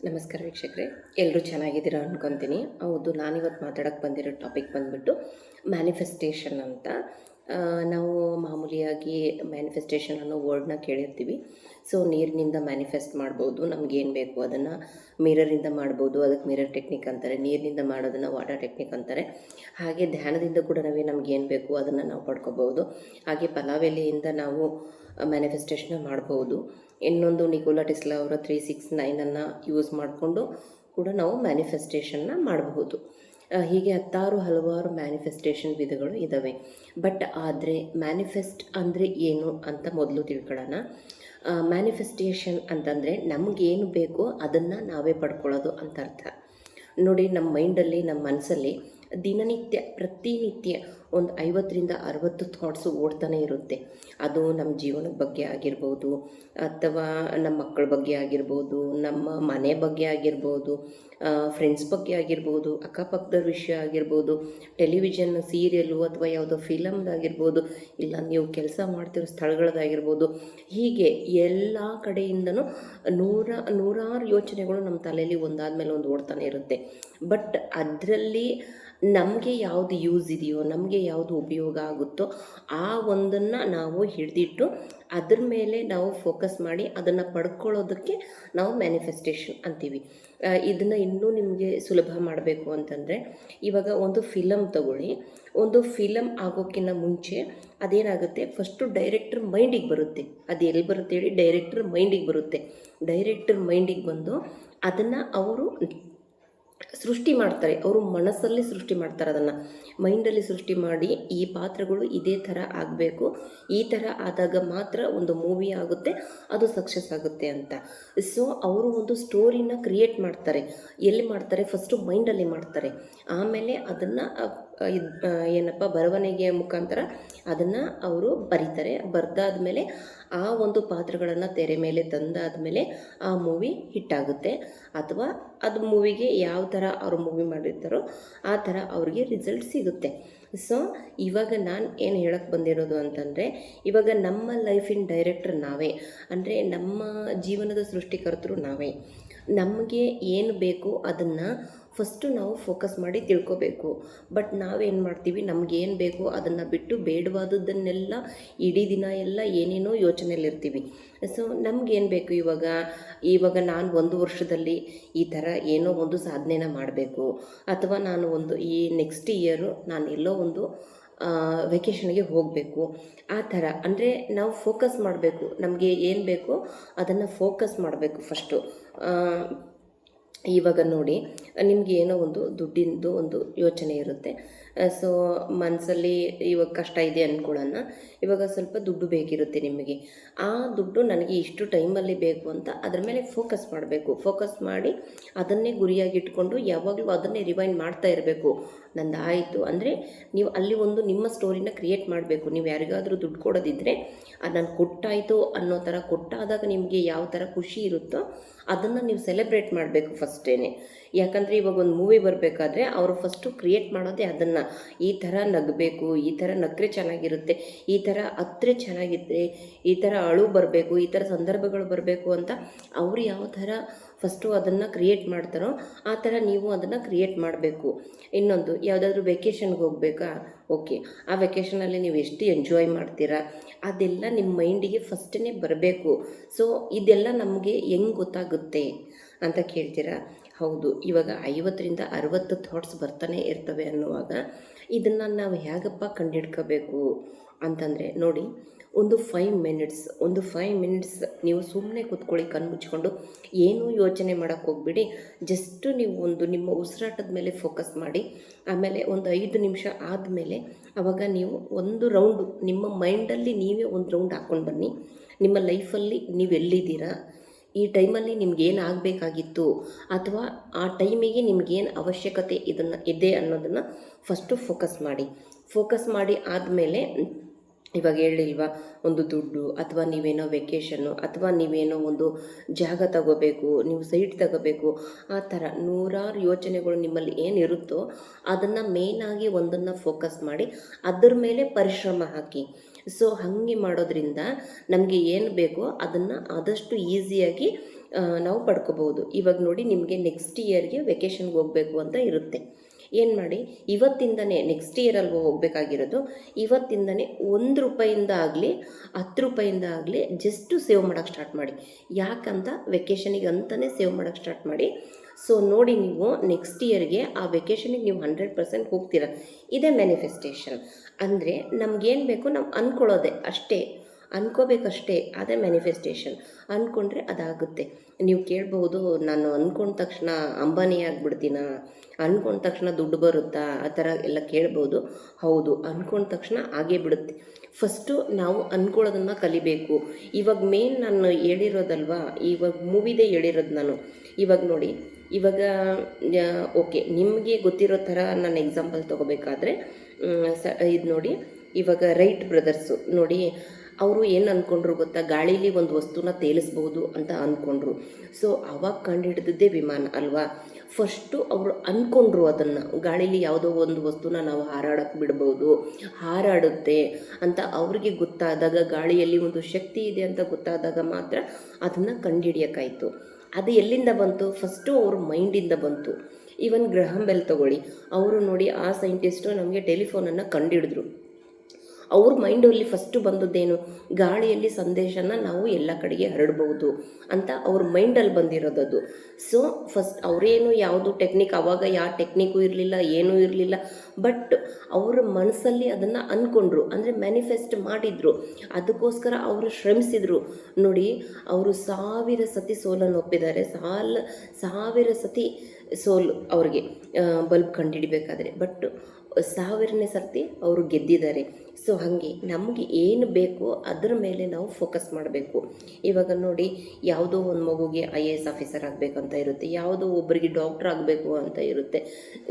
ನಮಸ್ಕಾರ ವೀಕ್ಷಕರೇ, ಎಲ್ಲರೂ ಚೆನ್ನಾಗಿದ್ದೀರಾ ಅಂದ್ಕೊತೀನಿ. ಹೌದು, ನಾನಿವತ್ತು ಮಾತಾಡೋಕ್ಕೆ ಬಂದಿರೋ ಟಾಪಿಕ್ ಬಂದುಬಿಟ್ಟು ಮ್ಯಾನಿಫೆಸ್ಟೇಷನ್ ಅಂತ. ನಾವು ಮಾಮೂಲಿಯಾಗಿ ಮ್ಯಾನಿಫೆಸ್ಟೇಷನ್ ಅನ್ನೋ ವರ್ಡ್ನ ಕೇಳಿರ್ತೀವಿ. ಸೊ ನೀರಿನಿಂದ ಮ್ಯಾನಿಫೆಸ್ಟ್ ಮಾಡ್ಬೋದು, ನಮಗೇನು ಬೇಕು ಅದನ್ನು. ಮಿರರಿಂದ ಮಾಡ್ಬೋದು, ಅದಕ್ಕೆ ಮಿರರ್ ಟೆಕ್ನಿಕ್ ಅಂತಾರೆ. ನೀರಿನಿಂದ ಮಾಡೋದನ್ನು ವಾಟರ್ ಟೆಕ್ನಿಕ್ ಅಂತಾರೆ. ಹಾಗೆ ಧ್ಯಾನದಿಂದ ಕೂಡ ನಮಗೇನು ಬೇಕು ಅದನ್ನು ನಾವು ಪಡ್ಕೋಬೋದು. ಹಾಗೆ ಫಲಾವೆಲೆಯಿಂದ ನಾವು ಮ್ಯಾನಿಫೆಸ್ಟೇಷನ್ನ ಮಾಡ್ಬೋದು. ಇನ್ನೊಂದು ನಿಕೋಲಾ ಟೆಸ್ಲಾ ಅವರ 369 ಯೂಸ್ ಮಾಡಿಕೊಂಡು ಕೂಡ ನಾವು ಮ್ಯಾನಿಫೆಸ್ಟೇಷನ್ನ ಮಾಡಬಹುದು. ಹೀಗೆ ಹಲವಾರು ಮ್ಯಾನಿಫೆಸ್ಟೇಷನ್ ವಿಧಗಳು ಇದ್ದಾವೆ. ಬಟ್ ಆದರೆ ಮ್ಯಾನಿಫೆಸ್ಟ್ ಅಂದರೆ ಏನು ಅಂತ ಮೊದಲು ತಿಳ್ಕೊಳ್ಳೋಣ. ಮ್ಯಾನಿಫೆಸ್ಟೇಷನ್ ಅಂತಂದರೆ ನಮಗೇನು ಬೇಕೋ ಅದನ್ನು ನಾವೇ ಪಡ್ಕೊಳ್ಳೋದು ಅಂತ ಅರ್ಥ. ನೋಡಿ, ನಮ್ಮ ಮೈಂಡಲ್ಲಿ, ನಮ್ಮ ಮನಸ್ಸಲ್ಲಿ ದಿನನಿತ್ಯ ಪ್ರತಿನಿತ್ಯ ಒಂದು 50-60 ಥಾಟ್ಸು ಓಡ್ತಾನೆ ಇರುತ್ತೆ. ಅದು ನಮ್ಮ ಜೀವನದ ಬಗ್ಗೆ ಆಗಿರ್ಬೋದು, ಅಥವಾ ನಮ್ಮ ಮಕ್ಕಳ ಬಗ್ಗೆ ಆಗಿರ್ಬೋದು, ನಮ್ಮ ಮನೆ ಬಗ್ಗೆ ಆಗಿರ್ಬೋದು, ಫ್ರೆಂಡ್ಸ್ ಬಗ್ಗೆ ಆಗಿರ್ಬೋದು, ಅಕ್ಕಪಕ್ಕದ ವಿಷಯ ಆಗಿರ್ಬೋದು, ಟೆಲಿವಿಷನ್ ಸೀರಿಯಲ್ಲು ಅಥವಾ ಯಾವುದೋ ಫಿಲಮ್ದಾಗಿರ್ಬೋದು, ಇಲ್ಲ ನೀವು ಕೆಲಸ ಮಾಡ್ತಿರೋ ಸ್ಥಳಗಳದ್ದಾಗಿರ್ಬೋದು. ಹೀಗೆ ಎಲ್ಲ ಕಡೆಯಿಂದನೂ ನೂರಾರು ಯೋಚನೆಗಳು ನಮ್ಮ ತಲೆಯಲ್ಲಿ ಒಂದಾದಮೇಲೆ ಒಂದು ಓಡ್ತಾನೆ ಇರುತ್ತೆ. ಬಟ್ ಅದರಲ್ಲಿ ನಮಗೆ ಯಾವುದು ಯೂಸ್ ಇದೆಯೋ, ನಮಗೆ ಯಾವುದು ಉಪಯೋಗ ಆಗುತ್ತೋ ಆ ಒಂದನ್ನು ನಾವು ಹಿಡಿದಿಟ್ಟು ಅದ್ರ ಮೇಲೆ ನಾವು ಫೋಕಸ್ ಮಾಡಿ ಅದನ್ನು ಪಡ್ಕೊಳ್ಳೋದಕ್ಕೆ ನಾವು ಮ್ಯಾನಿಫೆಸ್ಟೇಷನ್ ಅಂತೀವಿ. ಇದನ್ನು ಇನ್ನೂ ನಿಮಗೆ ಸುಲಭ ಮಾಡಬೇಕು ಅಂತಂದರೆ, ಇವಾಗ ಒಂದು ಫಿಲಮ್ ತಗೊಳ್ಳಿ. ಒಂದು ಫಿಲಮ್ ಆಗೋಕ್ಕಿಂತ ಮುಂಚೆ ಅದೇನಾಗುತ್ತೆ, ಫಸ್ಟು ಡೈರೆಕ್ಟರ್ ಮೈಂಡಿಗೆ ಬರುತ್ತೆ. ಅದು ಎಲ್ಲಿ ಬರುತ್ತೆ ಹೇಳಿ? ಡೈರೆಕ್ಟರ್ ಮೈಂಡಿಗೆ ಬರುತ್ತೆ. ಡೈರೆಕ್ಟರ್ ಮೈಂಡಿಗೆ ಬಂದು ಅದನ್ನು ಅವರು ಸೃಷ್ಟಿ ಮಾಡ್ತಾರೆ. ಅವರು ಮನಸ್ಸಲ್ಲಿ ಸೃಷ್ಟಿ ಮಾಡ್ತಾರೆ, ಅದನ್ನು ಮೈಂಡಲ್ಲಿ ಸೃಷ್ಟಿ ಮಾಡಿ ಈ ಪಾತ್ರಗಳು ಇದೇ ಥರ ಆಗಬೇಕು, ಈ ಥರ ಆದಾಗ ಮಾತ್ರ ಒಂದು ಮೂವಿ ಆಗುತ್ತೆ, ಅದು ಸಕ್ಸಸ್ ಆಗುತ್ತೆ ಅಂತ. ಸೊ ಅವರು ಒಂದು ಸ್ಟೋರಿನ ಕ್ರಿಯೇಟ್ ಮಾಡ್ತಾರೆ. ಎಲ್ಲಿ ಮಾಡ್ತಾರೆ? ಫಸ್ಟು ಮೈಂಡಲ್ಲಿ ಮಾಡ್ತಾರೆ. ಆಮೇಲೆ ಅದನ್ನು ಬರವಣಿಗೆಯ ಮುಖಾಂತರ ಅದನ್ನು ಅವರು ಬರೀತಾರೆ. ಬರೆದಾದ್ಮೇಲೆ ಆ ಒಂದು ಪಾತ್ರಗಳನ್ನು ತೆರೆ ಮೇಲೆ ತಂದಾದಮೇಲೆ ಆ ಮೂವಿ ಹಿಟ್ಟಾಗುತ್ತೆ. ಅಥವಾ ಅದು ಮೂವಿಗೆ ಯಾವ ಥರ ಅವರು ಮೂವಿ ಮಾಡಿರ್ತಾರೋ ಆ ಥರ ಅವ್ರಿಗೆ ರಿಸಲ್ಟ್ ಸಿಗುತ್ತೆ. ಸೊ ಇವಾಗ ನಾನು ಏನು ಹೇಳಕ್ಕೆ ಬಂದಿರೋದು ಅಂತಂದರೆ, ಇವಾಗ ನಮ್ಮ ಲೈಫಿನ ಡೈರೆಕ್ಟರ್ ನಾವೇ, ಅಂದರೆ ನಮ್ಮ ಜೀವನದ ಸೃಷ್ಟಿಕರ್ತರು ನಾವೇ. ನಮಗೆ ಏನು ಬೇಕು ಅದನ್ನು ಫಸ್ಟು ನಾವು ಫೋಕಸ್ ಮಾಡಿ ತಿಳ್ಕೊಬೇಕು. ಬಟ್ ನಾವೇನು ಮಾಡ್ತೀವಿ, ನಮಗೇನು ಬೇಕು ಅದನ್ನು ಬಿಟ್ಟು ಬೇಡವಾದದ್ದನ್ನೆಲ್ಲ ಇಡೀ ದಿನ ಎಲ್ಲ ಏನೇನೋ ಯೋಚನೆಯಲ್ಲಿರ್ತೀವಿ. ಸೊ ನಮಗೇನು ಬೇಕು, ಇವಾಗ ನಾನು 1 ವರ್ಷದಲ್ಲಿ ಈ ಥರ ಏನೋ ಒಂದು ಸಾಧನೆನ ಮಾಡಬೇಕು, ಅಥವಾ ನಾನು ಈ ನೆಕ್ಸ್ಟ್ ಇಯರು ನಾನು ಎಲ್ಲೋ ಒಂದು ವೆಕೇಷನ್ಗೆ ಹೋಗಬೇಕು, ಆ ಥರ. ಅಂದರೆ ನಾವು ಫೋಕಸ್ ಮಾಡಬೇಕು. ನಮಗೆ ಏನು ಬೇಕೋ ಅದನ್ನು ಫೋಕಸ್ ಮಾಡಬೇಕು ಫಸ್ಟು. ಇವಾಗ ನೋಡಿ, ನಿಮಗೆ ಏನೋ ಒಂದು ದುಡ್ಡಿಂದು ಒಂದು ಯೋಚನೆ ಇರುತ್ತೆ. ಸೊ ಮನಸ್ಸಲ್ಲಿ ಇವಾಗ ಕಷ್ಟ ಇದೆ ಅಂದ್ಕೊಳ್ಳೋಣ. ಇವಾಗ ಸ್ವಲ್ಪ ದುಡ್ಡು ಬೇಕಿರುತ್ತೆ ನಿಮಗೆ. ಆ ದುಡ್ಡು ನನಗೆ ಇಷ್ಟು ಟೈಮಲ್ಲಿ ಬೇಕು ಅಂತ ಅದ್ರ ಮೇಲೆ ಫೋಕಸ್ ಮಾಡಬೇಕು. ಫೋಕಸ್ ಮಾಡಿ ಅದನ್ನೇ ಗುರಿಯಾಗಿಟ್ಕೊಂಡು ಯಾವಾಗಲೂ ಅದನ್ನೇ ರಿವೈಂಡ್ ಮಾಡ್ತಾ ಇರಬೇಕು. ನಂದು ಆಯಿತು ಅಂದರೆ ನೀವು ಅಲ್ಲಿ ಒಂದು ನಿಮ್ಮ ಸ್ಟೋರಿನ ಕ್ರಿಯೇಟ್ ಮಾಡಬೇಕು. ನೀವು ಯಾರಿಗಾದರೂ ದುಡ್ಡು ಕೊಡೋದಿದ್ದರೆ ಅದು ನಾನು ಕೊಟ್ಟಾಯಿತು ಅನ್ನೋ ಥರ, ಕೊಟ್ಟಾದಾಗ ನಿಮಗೆ ಯಾವ ಥರ ಖುಷಿ ಇರುತ್ತೋ ಅದನ್ನು ನೀವು ಸೆಲೆಬ್ರೇಟ್ ಮಾಡಬೇಕು ಫಸ್ಟೇ. ಯಾಕಂದರೆ ಇವಾಗ ಒಂದು ಮೂವಿ ಬರಬೇಕಾದ್ರೆ ಅವರು ಫಸ್ಟು ಕ್ರಿಯೇಟ್ ಮಾಡೋದೇ ಅದನ್ನು. ಈ ಥರ ನಗಬೇಕು, ಈ ಥರ ನಕ್ಕರೆ ಚೆನ್ನಾಗಿರುತ್ತೆ, ಈ ಥರ ಹತ್ತಿರ ಚೆನ್ನಾಗಿದ್ದರೆ, ಈ ಥರ ಅಳು ಬರಬೇಕು, ಈ ಥರ ಸಂದರ್ಭಗಳು ಬರಬೇಕು ಅಂತ ಅವರು ಯಾವ ಥರ ಫಸ್ಟು ಅದನ್ನು ಕ್ರಿಯೇಟ್ ಮಾಡ್ತಾರೋ ಆ ಥರ ನೀವು ಅದನ್ನು ಕ್ರಿಯೇಟ್ ಮಾಡಬೇಕು. ಇನ್ನೊಂದು, ಯಾವುದಾದ್ರೂ ವೆಕೇಷನ್ಗೆ ಹೋಗಬೇಕಾ? ಓಕೆ, ಆ ವೆಕೇಷನಲ್ಲಿ ನೀವು ಎಷ್ಟು ಎಂಜಾಯ್ ಮಾಡ್ತೀರಾ ಅದೆಲ್ಲ ನಿಮ್ಮ ಮೈಂಡಿಗೆ ಫಸ್ಟೇ ಬರಬೇಕು. ಸೊ ಇದೆಲ್ಲ ನಮಗೆ ಹೆಂಗೆ ಗೊತ್ತಾಗುತ್ತೆ ಅಂತ ಕೇಳ್ತೀರಾ? ಹೌದು, ಇವಾಗ 50-60 ಥಾಟ್ಸ್ ಬರ್ತಾನೆ ಇರ್ತವೆ ಅನ್ನುವಾಗ ಇದನ್ನು ನಾವು ಹೇಗಪ್ಪ ಕಂಡುಹಿಡ್ಕೋಬೇಕು ಅಂತಂದರೆ, ನೋಡಿ, ಒಂದು 5 ಮಿನಿಟ್ಸ್ ನೀವು ಸುಮ್ಮನೆ ಕೂತ್ಕೊಳ್ಳಿ, ಕಣ್ಣು ಮುಚ್ಕೊಂಡು. ಏನೂ ಯೋಚನೆ ಮಾಡೋಕ್ಕೆ ಹೋಗ್ಬಿಡಿ. ಜಸ್ಟ್ ನೀವು ನಿಮ್ಮ ಉಸಿರಾಟದ ಮೇಲೆ ಫೋಕಸ್ ಮಾಡಿ. ಆಮೇಲೆ ಒಂದು 5 ನಿಮಿಷ ಆದಮೇಲೆ ಆವಾಗ ನೀವು ಒಂದು ರೌಂಡು ನಿಮ್ಮ ಮೈಂಡಲ್ಲಿ ನೀವೇ ಒಂದು ರೌಂಡ್ ಹಾಕ್ಕೊಂಡು ಬನ್ನಿ. ನಿಮ್ಮ ಲೈಫಲ್ಲಿ ನೀವು ಎಲ್ಲಿದ್ದೀರಾ, ಈ ಟೈಮಲ್ಲಿ ನಿಮ್ಗೇನು ಆಗಬೇಕಾಗಿತ್ತು, ಅಥವಾ ಆ ಟೈಮಿಗೆ ನಿಮಗೇನು ಅವಶ್ಯಕತೆ ಇದೆ ಅನ್ನೋದನ್ನು ಫಸ್ಟು ಫೋಕಸ್ ಮಾಡಿ ಆದಮೇಲೆ, ಇವಾಗ ಹೇಳಿಲ್ವಾ, ಒಂದು ದುಡ್ಡು, ಅಥವಾ ನೀವೇನೋ ವೆಕೇಷನ್ನು, ಅಥವಾ ನೀವೇನೋ ಒಂದು ಜಾಗ ತಗೋಬೇಕು, ನೀವು ಸೈಟ್ ತಗೋಬೇಕು, ಆ ಥರ ನೂರಾರು ಯೋಚನೆಗಳು ನಿಮ್ಮಲ್ಲಿ ಏನಿರುತ್ತೋ ಅದನ್ನು ಮೇಯ್ನಾಗಿ ಒಂದನ್ನು ಫೋಕಸ್ ಮಾಡಿ ಅದ್ರ ಮೇಲೆ ಪರಿಶ್ರಮ ಹಾಕಿ. ಸೊ ಹಾಗೆ ಮಾಡೋದ್ರಿಂದ ನಮಗೆ ಏನು ಬೇಕೋ ಅದನ್ನು ಆದಷ್ಟು ಈಸಿಯಾಗಿ ನಾವು ಪಡ್ಕೋಬೋದು. ಇವಾಗ ನೋಡಿ ನಿಮಗೆ ನೆಕ್ಸ್ಟ್ ಇಯರ್ಗೆ ವೆಕೇಷನ್ಗೆ ಹೋಗಬೇಕು ಅಂತ ಇರುತ್ತೆ. ಏನು ಮಾಡಿ, ಇವತ್ತಿಂದನೇ ನೆಕ್ಸ್ಟ್ ಇಯರಲ್ಲಿ ಹೋಗಬೇಕಾಗಿರೋದು, ಇವತ್ತಿಂದನೇ ₹1 ಆಗಲಿ ₹10 ಆಗಲಿ ಜಸ್ಟು ಸೇವ್ ಮಾಡೋಕ್ಕೆ ಸ್ಟಾರ್ಟ್ ಮಾಡಿ. ಯಾಕಂತ ವೆಕೇಷನಿಗೆ ಅಂತಲೇ ಸೇವ್ ಮಾಡೋಕ್ಕೆ ಸ್ಟಾರ್ಟ್ ಮಾಡಿ. ಸೊ ನೋಡಿ, ನೀವು ನೆಕ್ಸ್ಟ್ ಇಯರ್ಗೆ ಆ ವೆಕೇಷನಿಗೆ ನೀವು 100% ಹೋಗ್ತೀರ. ಇದೇ ಮ್ಯಾನಿಫೆಸ್ಟೇಷನ್. ಅಂದರೆ ನಮಗೇನು ಬೇಕು ನಾವು ಅಂದ್ಕೊಳ್ಳೋದೆ ಅಷ್ಟೇ, ಅಂದ್ಕೋಬೇಕಷ್ಟೇ. ಅದೇ ಮ್ಯಾನಿಫೆಸ್ಟೇಷನ್. ಅಂದ್ಕೊಂಡ್ರೆ ಅದಾಗುತ್ತೆ. ನೀವು ಕೇಳ್ಬೋದು, ನಾನು ಅಂದ್ಕೊಂಡ ತಕ್ಷಣ ಅಂಬಾನಿ ಆಗಿಬಿಡ್ತೀನ, ಅಂದ್ಕೊಂಡ ತಕ್ಷಣ ದುಡ್ಡು ಬರುತ್ತಾ, ಆ ಥರ ಎಲ್ಲ ಕೇಳ್ಬೋದು. ಹೌದು, ಅಂದ್ಕೊಂಡ ತಕ್ಷಣ ಆಗೇ ಬಿಡುತ್ತೆ. ಫಸ್ಟು ನಾವು ಅಂದ್ಕೊಳ್ಳೋದನ್ನು ಕಲಿಬೇಕು. ಇವಾಗ ಮೇನ್ ನಾನು ಹೇಳಿರೋದಲ್ವಾ, ಇವಾಗ ಮೂವಿದೇ ಹೇಳಿರೋದು ನಾನು. ಇವಾಗ ನೋಡಿ, ಇವಾಗ ಓಕೆ, ನಿಮಗೆ ಗೊತ್ತಿರೋ ಥರ ನಾನು ಎಕ್ಸಾಂಪಲ್ ತೊಗೋಬೇಕಾದ್ರೆ ಇದು ನೋಡಿ, ಇವಾಗ ರೈಟ್ ಬ್ರದರ್ಸು ನೋಡಿ, ಅವರು ಏನು ಅಂದ್ಕೊಂಡ್ರು ಗೊತ್ತಾ, ಗಾಳೀಲಿ ಒಂದು ವಸ್ತುನ ತೇಲಿಸ್ಬೋದು ಅಂತ ಅಂದ್ಕೊಂಡ್ರು. ಸೊ ಅವಾಗ ಕಂಡುಹಿಡಿದಿದ್ದೇ ವಿಮಾನ ಅಲ್ವಾ. ಫಸ್ಟು ಅವರು ಅಂದ್ಕೊಂಡ್ರು ಅದನ್ನು, ಗಾಳೀಲಿ ಯಾವುದೋ ಒಂದು ವಸ್ತುನ ನಾವು ಹಾರಾಡೋಕ್ಕೆ ಬಿಡ್ಬೋದು, ಹಾರಾಡುತ್ತೆ ಅಂತ ಅವ್ರಿಗೆ ಗೊತ್ತಾದಾಗ, ಗಾಳಿಯಲ್ಲಿ ಒಂದು ಶಕ್ತಿ ಇದೆ ಅಂತ ಗೊತ್ತಾದಾಗ ಮಾತ್ರ ಅದನ್ನು ಕಂಡುಹಿಡಿಯೋಕ್ಕಾಯಿತು. ಅದು ಎಲ್ಲಿಂದ ಬಂತು? ಫಸ್ಟು ಅವ್ರ ಮೈಂಡಿಂದ ಬಂತು. ಈವನ್ ಗ್ರಹಾಂ ಬೆಲ್ ತಗೊಳ್ಳಿ, ಅವರು ನೋಡಿ, ಆ ಸೈಂಟಿಸ್ಟು ನಮಗೆ ಟೆಲಿಫೋನನ್ನು ಕಂಡುಹಿಡಿದ್ರು. ಅವ್ರ ಮೈಂಡಲ್ಲಿ ಫಸ್ಟು ಬಂದದ್ದೇನು? ಗಾಳಿಯಲ್ಲಿ ಸಂದೇಶನ ನಾವು ಎಲ್ಲ ಕಡೆಗೆ ಹರಡ್ಬೋದು ಅಂತ ಅವ್ರ ಮೈಂಡಲ್ಲಿ ಬಂದಿರೋದದು. ಸೊ ಫಸ್ಟ್ ಅವರೇನು ಯಾವುದು ಟೆಕ್ನಿಕ್, ಆವಾಗ ಯಾವ ಟೆಕ್ನಿಕ್ಕು ಇರಲಿಲ್ಲ, ಏನೂ ಇರಲಿಲ್ಲ. ಬಟ್ ಅವರ ಮನಸ್ಸಲ್ಲಿ ಅದನ್ನು ಅಂದ್ಕೊಂಡ್ರು, ಅಂದರೆ ಮ್ಯಾನಿಫೆಸ್ಟ್ ಮಾಡಿದರು. ಅದಕ್ಕೋಸ್ಕರ ಅವರು ಶ್ರಮಿಸಿದರು. ನೋಡಿ, ಅವರು 1000 ಸತಿ ಸೋಲನ್ನು ಒಪ್ಪಿದ್ದಾರೆ. 1000 ಸತಿ ಸೋಲು ಅವ್ರಿಗೆ ಬಲ್ಬ್ ಕಂಡುಹಿಡಿಬೇಕಾದ್ರೆ. ಬಟ್ 1000ನೇ ಸರ್ತಿ ಅವರು ಗೆದ್ದಿದ್ದಾರೆ. ಸೊ ಹಾಗೆ ನಮಗೆ ಏನು ಬೇಕೋ ಅದರ ಮೇಲೆ ನಾವು ಫೋಕಸ್ ಮಾಡಬೇಕು. ಇವಾಗ ನೋಡಿ, ಯಾವುದೋ ಒಂದು ಮಗುಗೆ IAS ಆಫೀಸರ್ ಆಗಬೇಕಂತ ಇರುತ್ತೆ, ಯಾವುದೋ ಒಬ್ಬರಿಗೆ ಡಾಕ್ಟ್ರ್ ಆಗಬೇಕು ಅಂತ ಇರುತ್ತೆ.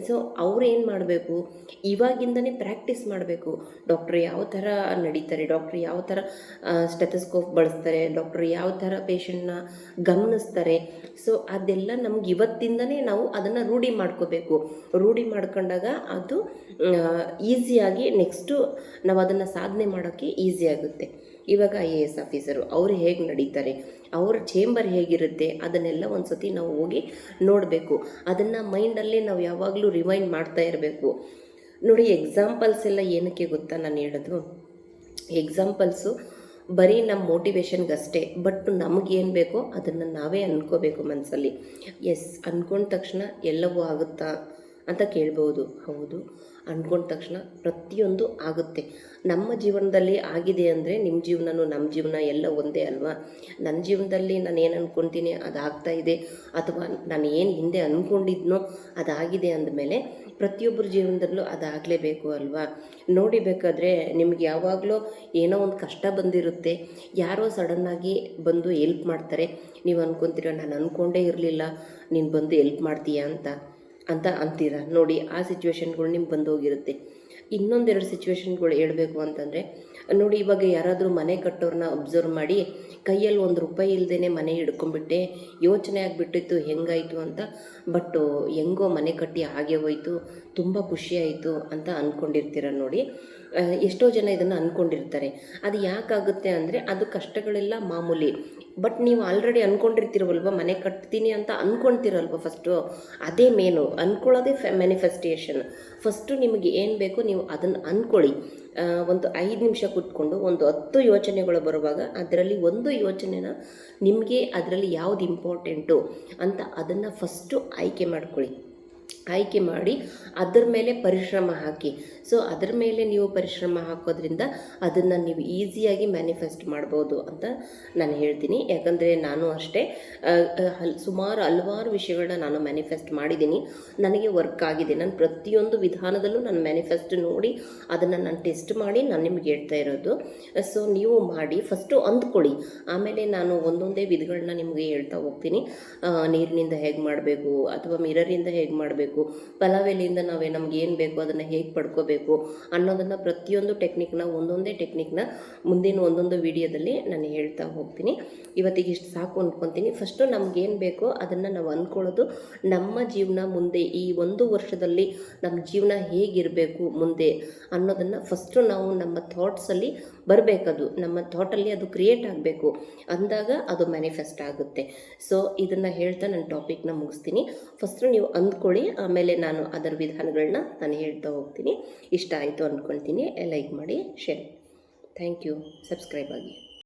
ಸೊ ಅವ್ರು ಏನು ಮಾಡಬೇಕು, ಇವಾಗಿಂದನೇ ಪ್ರಾಕ್ಟೀಸ್ ಮಾಡಬೇಕು. ಡಾಕ್ಟ್ರ್ ಯಾವ ಥರ ನಡೀತಾರೆ, ಡಾಕ್ಟ್ರ್ ಯಾವ ಥರ ಸ್ಟೆಥೋಸ್ಕೋಪ್ ಬಳಸ್ತಾರೆ, ಡಾಕ್ಟ್ರ್ ಯಾವ ಥರ ಪೇಷಂಟ್ನ ಗಮನಿಸ್ತಾರೆ. ಸೊ ಅದೆಲ್ಲ ನಮ್ಗೆ ಇವತ್ತಿಂದನೇ ನಾವು ಅದನ್ನು ರೂಢಿ ಮಾಡ್ಕೋಬೇಕು. ರೂಢಿ ಮಾಡ್ಕೊಂಡಾಗ ಅದು ಈಸಿಯಾಗಿ ನೆಕ್ಸ್ಟು ನಾವು ಅದನ್ನು ಸಾಧನೆ ಮಾಡೋಕ್ಕೆ ಈಸಿ ಆಗುತ್ತೆ. ಇವಾಗ IAS ಆಫೀಸರು ಅವರು ಹೇಗೆ ನಡೀತಾರೆ, ಅವ್ರ ಚೇಂಬರ್ ಹೇಗಿರುತ್ತೆ, ಅದನ್ನೆಲ್ಲ ಒಂದು ಸತಿ ನಾವು ಹೋಗಿ ನೋಡಬೇಕು. ಅದನ್ನು ಮೈಂಡಲ್ಲೇ ನಾವು ಯಾವಾಗಲೂ ರಿಮೈಂಡ್ ಮಾಡ್ತಾ ಇರಬೇಕು. ನೋಡಿ, ಎಕ್ಸಾಂಪಲ್ಸ್ ಎಲ್ಲ ಏನಕ್ಕೆ ಗೊತ್ತಾ ನಾನು ಹೇಳೋದು? ಎಕ್ಸಾಂಪಲ್ಸು ಬರೀ ನಮ್ಮ ಮೋಟಿವೇಶನ್ಗಷ್ಟೇ. ಬಟ್ ನಮಗೇನು ಬೇಕೋ ಅದನ್ನು ನಾವೇ ಅಂದ್ಕೋಬೇಕು ಮನಸ್ಸಲ್ಲಿ. ಎಸ್, ಅಂದ್ಕೊಂಡ ತಕ್ಷಣ ಎಲ್ಲವೂ ಆಗುತ್ತಾ ಅಂತ ಕೇಳ್ಬೋದು. ಹೌದು, ಅಂದ್ಕೊಂಡ ತಕ್ಷಣ ಪ್ರತಿಯೊಂದು ಆಗುತ್ತೆ. ನಮ್ಮ ಜೀವನದಲ್ಲಿ ಆಗಿದೆ ಅಂದರೆ ನಿಮ್ಮ ಜೀವನನೂ ನಮ್ಮ ಜೀವನ ಎಲ್ಲ ಒಂದೇ ಅಲ್ವಾ. ನನ್ನ ಜೀವನದಲ್ಲಿ ನಾನು ಏನು ಅಂದ್ಕೊಳ್ತೀನಿ ಅದಾಗ್ತಾ ಇದೆ, ಅಥವಾ ನಾನು ಏನು ಹಿಂದೆ ಅಂದ್ಕೊಂಡಿದ್ನೋ ಅದಾಗಿದೆ ಅಂದಮೇಲೆ ಪ್ರತಿಯೊಬ್ಬರ ಜೀವನದಲ್ಲೂ ಅದಾಗಲೇಬೇಕು ಅಲ್ವಾ. ನೋಡಿಬೇಕಾದ್ರೆ ನಿಮ್ಗೆ ಯಾವಾಗಲೂ ಏನೋ ಒಂದು ಕಷ್ಟ ಬಂದಿರುತ್ತೆ, ಯಾರೋ ಸಡನ್ನಾಗಿ ಬಂದು ಎಲ್ಪ್ ಮಾಡ್ತಾರೆ. ನೀವು ಅಂದ್ಕೊತೀರ, ನಾನು ಅಂದ್ಕೊಂಡೇ ಇರಲಿಲ್ಲ ನೀನು ಬಂದು ಎಲ್ಪ್ ಮಾಡ್ತೀಯಾ ಅಂತ ಅಂತೀರ. ನೋಡಿ, ಆ ಸಿಚುವೇಶನ್ಗಳು ನಿಮ್ಗೆ ಬಂದೋಗಿರುತ್ತೆ. ಇನ್ನೊಂದೆರಡು ಸಿಚುವೇಶನ್ಗಳು ಹೇಳಬೇಕು ಅಂತಂದರೆ, ನೋಡಿ, ಇವಾಗ ಯಾರಾದರೂ ಮನೆ ಕಟ್ಟೋರನ್ನ ಅಬ್ಸರ್ವ್ ಮಾಡಿ, ಕೈಯಲ್ಲಿ ₹1 ಇಲ್ಲದೇ ಮನೆ ಹಿಡ್ಕೊಂಡ್ಬಿಟ್ಟೆ, ಯೋಚನೆ ಆಗಿಬಿಟ್ಟಿತ್ತು ಹೆಂಗಾಯಿತು ಅಂತ. ಬಟ್ಟು ಹೆಂಗೋ ಮನೆ ಕಟ್ಟಿ ಹಾಗೆ ಹೋಯ್ತು, ತುಂಬ ಖುಷಿಯಾಯಿತು ಅಂತ ಅಂದ್ಕೊಂಡಿರ್ತೀರ. ನೋಡಿ, ಎಷ್ಟೋ ಜನ ಇದನ್ನು ಅಂದ್ಕೊಂಡಿರ್ತಾರೆ. ಅದು ಯಾಕಾಗುತ್ತೆ ಅಂದರೆ, ಅದು ಕಷ್ಟಗಳೆಲ್ಲ ಮಾಮೂಲಿ. ಬಟ್ ನೀವು ಆಲ್ರೆಡಿ ಅಂದ್ಕೊಂಡಿರ್ತೀರಲ್ವ, ಮನೆ ಕಟ್ತೀನಿ ಅಂತ ಅಂದ್ಕೊಳ್ತೀರಲ್ವ ಫಸ್ಟು. ಅದೇ ಮೇನು, ಅಂದ್ಕೊಳ್ಳೋದೇ ಮ್ಯಾನಿಫೆಸ್ಟೇಷನ್. ಫಸ್ಟು ನಿಮಗೆ ಏನು ಬೇಕು ನೀವು ಅದನ್ನು ಅಂದ್ಕೊಳ್ಳಿ. ಒಂದು 5 ನಿಮಿಷ ಕೂತ್ಕೊಂಡು ಒಂದು 10 ಯೋಚನೆಗಳು ಬರುವಾಗ ಅದರಲ್ಲಿ ಒಂದು ಯೋಚನೆನ ನಿಮಗೆ ಅದರಲ್ಲಿ ಯಾವುದು ಇಂಪಾರ್ಟೆಂಟು ಅಂತ ಅದನ್ನು ಫಸ್ಟು ಆಯ್ಕೆ ಮಾಡ್ಕೊಳ್ಳಿ. ಆಯ್ಕೆ ಮಾಡಿ ಅದರ ಮೇಲೆ ಪರಿಶ್ರಮ ಹಾಕಿ. ಸೊ ಅದರ ಮೇಲೆ ನೀವು ಪರಿಶ್ರಮ ಹಾಕೋದ್ರಿಂದ ಅದನ್ನು ನೀವು ಈಸಿಯಾಗಿ ಮ್ಯಾನಿಫೆಸ್ಟ್ ಮಾಡ್ಬೋದು ಅಂತ ನಾನು ಹೇಳ್ತೀನಿ. ಯಾಕಂದರೆ ನಾನು ಅಷ್ಟೇ ಸುಮಾರು ಹಲವಾರು ವಿಷಯಗಳನ್ನ ನಾನು ಮ್ಯಾನಿಫೆಸ್ಟ್ ಮಾಡಿದ್ದೀನಿ, ನನಗೆ ವರ್ಕ್ ಆಗಿದೆ. ನಾನು ಪ್ರತಿಯೊಂದು ವಿಧಾನದಲ್ಲೂ ನಾನು ಮ್ಯಾನಿಫೆಸ್ಟ್ ನೋಡಿ ಅದನ್ನು ನಾನು ಟೆಸ್ಟ್ ಮಾಡಿ ನಾನು ನಿಮ್ಗೆ ಹೇಳ್ತಾ ಇರೋದು. ಸೊ ನೀವು ಮಾಡಿ, ಫಸ್ಟು ಅಂದ್ಕೊಳ್ಳಿ, ಆಮೇಲೆ ನಾನು ಒಂದೊಂದೇ ವಿಧಗಳನ್ನ ನಿಮಗೆ ಹೇಳ್ತಾ ಹೋಗ್ತೀನಿ. ನೀರಿನಿಂದ ಹೇಗೆ ಮಾಡಬೇಕು ಅಥವಾ ಮಿರರಿಂದ ಹೇಗೆ ಮಾಡಬೇಕು, ಮಾಡಬೇಕು, ಪಲಾವ್ ಎಲೆಯಿಂದ ನಮ್ಗೆ ಏನು ಬೇಕು ಅದನ್ನು ಹೇಗೆ ಪಡ್ಕೋಬೇಕು ಅನ್ನೋದನ್ನು ಪ್ರತಿಯೊಂದು ಟೆಕ್ನಿಕ್ನ ಒಂದೊಂದೇ ಟೆಕ್ನಿಕ್ನ ಮುಂದಿನ ಒಂದೊಂದು ವಿಡಿಯೋದಲ್ಲಿ ನಾನು ಹೇಳ್ತಾ ಹೋಗ್ತೀನಿ. ಇವತ್ತಿಗೆ ಇಷ್ಟು ಸಾಕು ಅಂದ್ಕೊತೀನಿ. ಫಸ್ಟು ನಮಗೇನು ಬೇಕೋ ಅದನ್ನು ನಾವು ಅಂದ್ಕೊಳ್ಳೋದು, ನಮ್ಮ ಜೀವನ ಮುಂದೆ ಈ 1 ವರ್ಷದಲ್ಲಿ ನಮ್ಮ ಜೀವನ ಹೇಗಿರಬೇಕು ಮುಂದೆ ಅನ್ನೋದನ್ನು ಫಸ್ಟು ನಾವು ನಮ್ಮ ಥಾಟ್ಸಲ್ಲಿ ಬರಬೇಕದು, ನಮ್ಮ ಥಾಟಲ್ಲಿ ಅದು ಕ್ರಿಯೇಟ್ ಆಗಬೇಕು. ಅಂದಾಗ ಅದು ಮ್ಯಾನಿಫೆಸ್ಟ್ ಆಗುತ್ತೆ. ಸೊ ಇದನ್ನು ಹೇಳ್ತಾ ನನ್ನ ಟಾಪಿಕ್ನ ಮುಗಿಸ್ತೀನಿ. ಫಸ್ಟು ನೀವು ಅಂದ್ಕೊಳ್ಳಿ, ಆಮೇಲೆ ನಾನು ಅದರ ವಿಧಾನಗಳನ್ನ ನಾನು ಹೇಳ್ತಾ ಹೋಗ್ತೀನಿ. ಇಷ್ಟ ಆಯಿತು ಅಂದ್ಕೊಳ್ತೀನಿ. ಲೈಕ್ ಮಾಡಿ, ಶೇರ್. Thank you. ಸಬ್ಸ್ಕ್ರೈಬ್ ಆಗಿ.